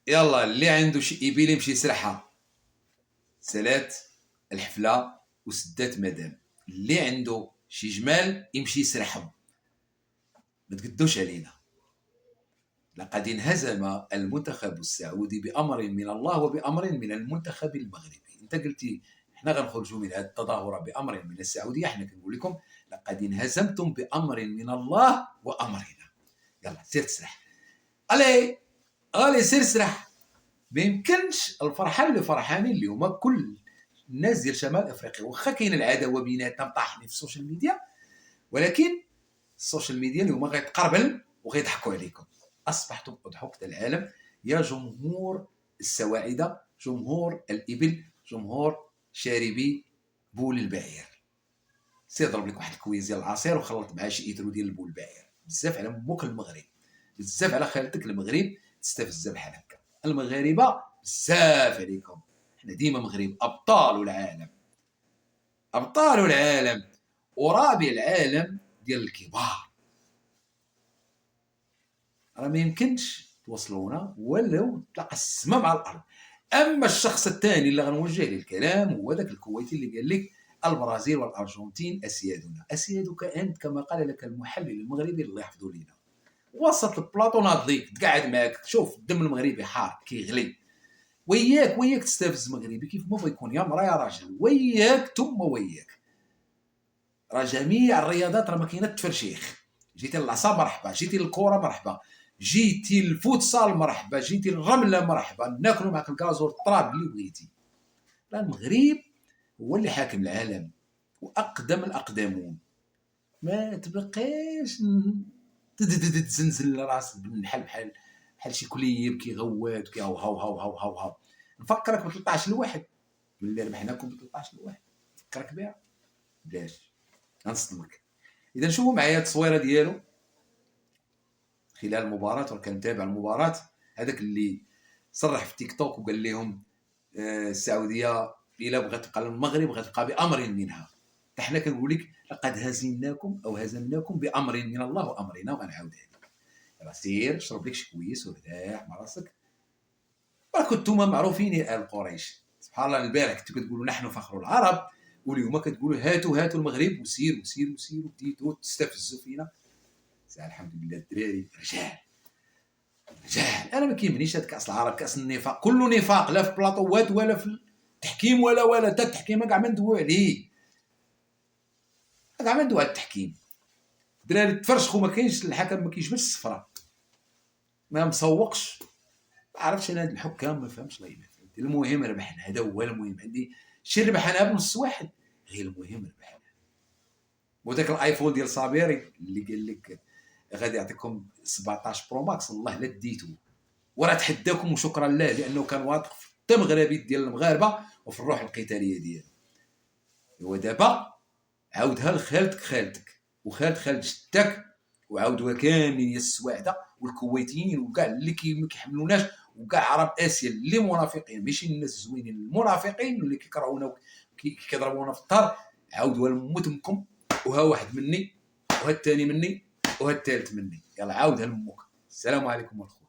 يلا اللي عنده شي إبل يمشي يسرحها. سالات الحفلة وسدات مدام. اللي عنده شي جمال يمشي يسرحهم. ما تقدوش علينا. لقد انهزم المنتخب السعودي بأمر من الله وبأمر من المنتخب المغربي. انت قلتي احنا غنخرجوا من هذه التظاهرة بأمر من السعودية، احنا كنقول لكم لقد انهزمتم بأمر من الله وأمرنا. يلا سير تسرح. الي سير سرح. ما يمكنش الفرحه اللي فرحانين اليوم كل الناس ديال شمال افريقيا، واخا كاين العداوه بيناتنا مطاحنين في السوشيال ميديا، ولكن السوشيال ميديا اليوم غيتقربل وغيضحكوا عليكم. اصبحتم اضحوكه العالم يا جمهور السواعده، جمهور الابل، جمهور شاربي بول البعير. سير ضرب لك واحد الكويز ديال العصير وخلط معاه شي ايترو ديال البول البعير. بزاف على موك المغرب، بزاف على خالتك المغرب تستفز بحال هكا. المغاربه بزاف عليكم، حنا ديما مغرب ابطال العالم، ابطال العالم ورابع العالم ديال الكبار. راه ما يمكنش توصلونا ولو تلقى السما مع الارض. اما الشخص الثاني اللي غنوجه له الكلام هو ذاك الكويتي اللي قال لك البرازيل والارجنتين اسيادنا. اسيادك انت كما قال لك المحلل المغربي الله يحفظه لينا. وسط البلاطو ناضليك تقعد معاك تشوف الدم المغربي حار كيغلي. وياك تستفز مغربي كيف ما بغى يكون يا مرا يا راجل، وياك ثم وياك. راه جميع الرياضات راه ما كاينه التفرشيخ. جيتي للعصا مرحبا، جيتي للكره مرحبا، جيتي للفوتسال مرحبا، جيتي للرمله مرحبا، ناكلوا معك الكازور الطراب اللي بغيتي. لا، المغرب هو اللي حاكم العالم واقدم الاقدمون. ما تبقاش تزنزل راسك بحال شي كليب كيغوات كيهاو هاو هاو هاو هاو هاو. نفكرك ب 13 لواحد ملي ربحناكم ب 13 لواحد، نفكرك بها بلاش غنصدمك. اذا شوفوا معايا التصويره ديالو خلال المباراه، وكان متابع المباراه. هذاك اللي صرح في تيك توك وقال لهم السعوديه الا بغات تبقى المغرب غتبقى بامر منها. احنا كنقول لك لقد هزمناكم او هزمناكم بامر من الله وامرنا. وغنعاودها لك. يلا سير شرب لك شي كويس وارتاح مع راسك. راكم نتوما معروفين يا ال قريش. سبحان الله، البارح كنتو كتقولوا نحن فخر العرب، واليوم كتقولوا هاتوا المغرب وسيروا سيروا سيروا، بديتوا تستفزوا فينا. الحمد لله الدراري رجال رجال. انا ما كيهمنيش هاد كاس العرب، كاس النفاق، كله نفاق، لا في بلاطوات ولا في التحكيم ولا حتى التحكيم كاع ما ندويو عليه، كاع ما ندويو على التحكيم. الدراري تفرشخوا، ما كاينش الحكم، ما كيجبدش الصفراء، ما مسوقش. ما عرفتش انا هاد الحكام ما فهمش الله يبارك. المهم ربحنا، هذا هو المهم عندي. شي ربحنا بنص واحد، غير المهم ربحنا. وداك الايفون ديال صابيري اللي قال لك غادي يعطيكم 17 برو ماكس، الله لا ديتو، وراه تحداكم وشكرا له، لانه كان واثق في الدم غرابي ديال المغاربه وفي الروح القتاليه ديالو. ودابا عاودها لخالتك وخالد جدك، وعاودوها كاملين يا السواعده والكويتيين وكاع اللي ما كيحملوناش، وكاع عرب اسيا اللي منافقين، ماشي الناس الزوينين، المنافقين اللي كيكرهونا وكيضربونا في الدار. عاودوها لمتمكم، وها واحد مني، وها الثاني مني، وها الثالث مني. يلا عاودها لامك. السلام عليكم ورحمه الله.